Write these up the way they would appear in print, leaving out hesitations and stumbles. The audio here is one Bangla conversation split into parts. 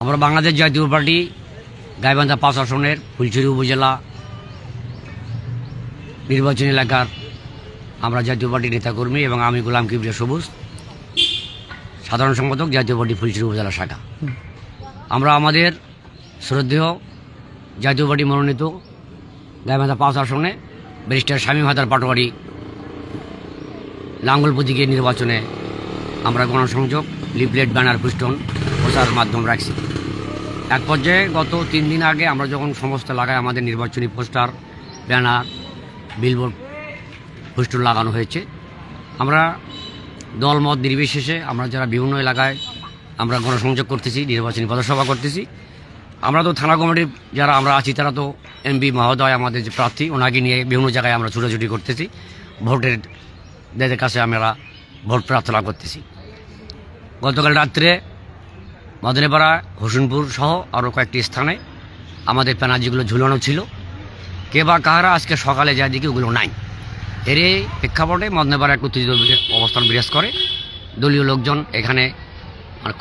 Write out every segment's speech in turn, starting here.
আমরা বাংলাদেশ জাতীয় পার্টি গাইবান্ধা ৫ আসনের ফুলছড়ি উপজেলা নির্বাচনী এলাকার আমরা জাতীয় পার্টির নেতাকর্মী এবং আমি গোলাম কিবরিয়া সবুজ, সাধারণ সম্পাদক জাতীয় পার্টি ফুলছড়ি উপজেলা শাখা। আমরা আমাদের শ্রদ্ধেয় জাতীয় পার্টি মনোনীত গাইবান্ধা ৫ আসনে ব্যারিস্টার শামীম হায়দার পাটোয়ারি লাঙ্গল প্রতীকের নির্বাচনে আমরা গণসংযোগ, লিফলেট, ব্যানার, ফিস্টন প্রচার মাধ্যম রাখছি। এক পর্যায়ে গত 3 দিন আগে আমরা যখন সমস্ত এলাকায় আমাদের নির্বাচনী পোস্টার, ব্যানার, বিলবোর্ড, ফিস্টন লাগানো হয়েছে, আমরা দলমত নির্বিশেষে আমরা যারা বিভিন্ন এলাকায় আমরা গণসংযোগ করতেছি, নির্বাচনী পথসভা করতেছি। আমরা তো থানা কমিটির যারা আমরা আছি তারা তো এমপি মহোদয় আমাদের যে প্রার্থী, ওনাকে নিয়ে বিভিন্ন জায়গায় আমরা ছুটাছুটি করতেছি, ভোটের দেশের কাছে আমরা ভোট প্রার্থনা করতেছি। গতকাল রাত্রে মদনেপাড়া, হোসেনপুর সহ আরও কয়েকটি স্থানে আমাদের প্যানার্জিগুলো ঝুলানো ছিল। কে বা কাহারা আজকে সকালে যা দিকে ওগুলো নাই। এর প্রেক্ষাপটে মদনেপাড়া একটু উত্তেজিত অবস্থান বিরাজ করে। দলীয় লোকজন এখানে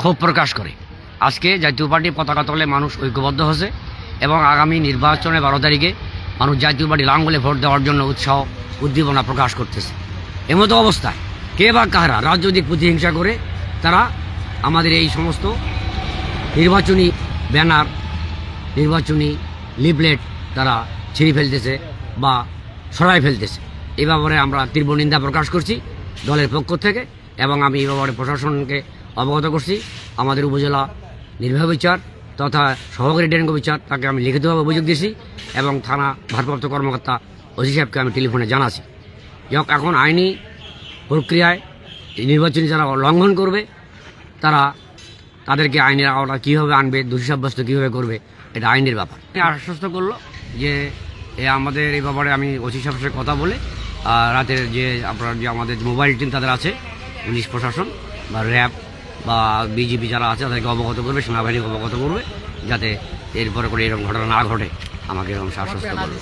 ক্ষোভ প্রকাশ করে। আজকে জাতীয় পার্টির পতাকা তলে মানুষ ঐক্যবদ্ধ হয়েছে এবং আগামী নির্বাচনে 12 তারিখে মানুষ জাতীয় পার্টি লাঙ্গলে ভোট দেওয়ার জন্য উৎসাহ উদ্দীপনা প্রকাশ করতেছে। এমতো অবস্থায় কে বা কাহারা রাজনৈতিক প্রতিহিংসা করে তারা আমাদের এই সমস্ত নির্বাচনী ব্যানার, নির্বাচনী লিফলেট তারা ছিঁড়ে ফেলতেছে বা সরাই ফেলতেছে। এই ব্যাপারে আমরা তীব্র নিন্দা প্রকাশ করছি দলের পক্ষ থেকে এবং আমি এই ব্যাপারে প্রশাসনকে অবগত করছি। আমাদের উপজেলা নির্বাহী বিচার তথা সহকারী ডেঙ্গ বিচার তাকে আমি লিখিতভাবে অভিযোগ দিয়েছি এবং থানা ভারপ্রাপ্ত কর্মকর্তা ওসি সাহেবকে আমি টেলিফোনে জানাছি। এখন আইনি প্রক্রিয়ায় নির্বাচনী যারা লঙ্ঘন করবে তাদেরকে আইনের আওতা কীভাবে আনবে, দোষী সাব্যস্ত কীভাবে করবে, এটা আইনের ব্যাপার। আশ্বস্ত করলো যে আমাদের এই ব্যাপারে আমি ওসি সাহেবের সাথে কথা বলে রাতের যে আপনার যে আমাদের মোবাইল টিম তাদের আছে, পুলিশ প্রশাসন বা র্যাব বা বিজেপি যারা আছে তাদেরকে অবগত করবে, সেনাবাহিনীকে অবগত করবে, যাতে এরপরে করে এরকম ঘটনা না ঘটে। আমাকে এরকম আশ্বস্ত করবে।